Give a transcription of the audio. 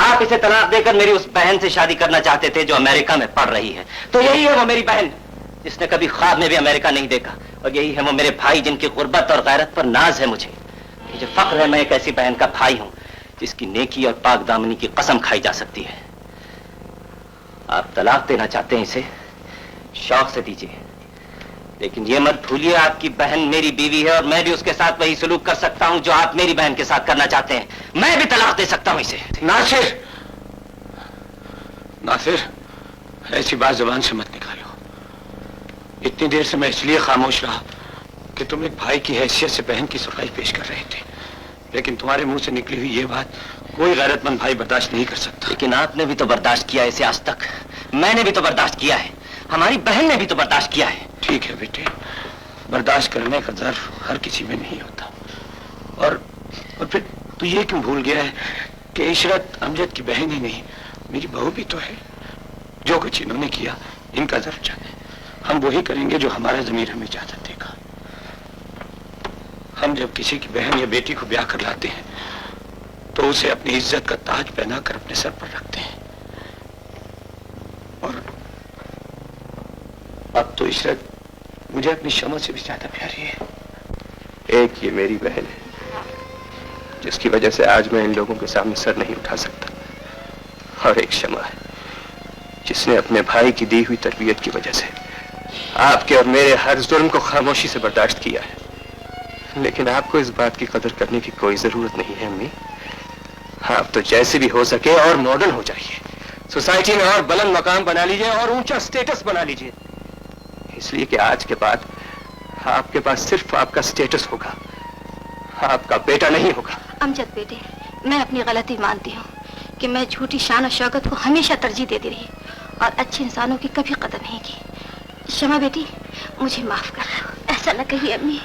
आप इसे तलाक देकर मेरी उस बहन से शादी करना चाहते थे जो अमेरिका में पढ़ रही है। तो यही है वो मेरी बहन जिसने कभी ख्वाब में भी अमेरिका नहीं देखा, और यही है वो मेरे भाई जिनकी गुर्बत और गैरत पर नाज है। मुझे फख्र है मैं एक ऐसी बहन का भाई हूं जिसकी नेकी और पाक दामनी की कसम खाई जा सकती है। आप तलाक देना चाहते हैं, इसे शौक से दीजिए, लेकिन ये मत भूलिए आपकी बहन मेरी बीवी है और मैं भी उसके साथ वही सलूक कर सकता हूं जो आप मेरी बहन के साथ करना चाहते हैं। मैं भी तलाक दे सकता हूं इसे। नासिर, नासिर, ऐसी बात जुबान से मत निकालो। इतनी देर से मैं इसलिए खामोश रहा कि तुम एक भाई की हैसियत से बहन की सफाई पेश कर रहे थे, लेकिन तुम्हारे मुंह से निकली हुई ये बात कोई गैरतमंद भाई बर्दाश्त नहीं कर सकता। लेकिन आपने भी तो बर्दाश्त किया है इसे आज तक, मैंने भी तो बर्दाश्त किया है, हमारी बहन ने भी तो बर्दाश्त किया है। ठीक है बेटे, बर्दाश्त करने का ज़र्फ हर किसी में नहीं होता। और फिर तू ये क्यों भूल गया है कि इशरत अमजद की बहन ही नहीं, मेरी बहू भी तो है। जो कुछ इन्होंने किया इनका ज़र्फ जाने, हम वही करेंगे जो हमारा ज़मीर हमें इजाज़त देगा। हम जब किसी की बहन या बेटी को ब्याह कर लाते हैं तो उसे अपनी इज्जत का ताज पहना कर अपने सर पर रखते हैं। और अब तो इशरत मुझे अपनी शमा से भी ज्यादा प्यारी है। एक ये मेरी बहन है जिसकी वजह से आज मैं इन लोगों के सामने सर नहीं उठा सकता, और एक शमा है जिसने अपने भाई की दी हुई तरबियत की वजह से आपके और मेरे हर जुर्म को खामोशी से बर्दाश्त किया है। लेकिन आपको इस बात की कदर करने की कोई जरूरत नहीं है अम्मी। आप तो जैसे भी हो सके और मॉडर्न हो जाइए, सोसाइटी में और बुलंद मकाम बना लीजिए और ऊंचा स्टेटस बना लीजिए, इसलिए कि आज के बाद आपके पास सिर्फ आपका स्टेटस होगा, आपका बेटा नहीं होगा। अमजद बेटे, मैं अपनी गलती मानती हूँ कि मैं झूठी शान और शौकत को हमेशा तरजीह देती रही और अच्छे इंसानों की कभी कदर नहीं की। शमा बेटी, मुझे माफ कर। ऐसा न कहिए अम्मी,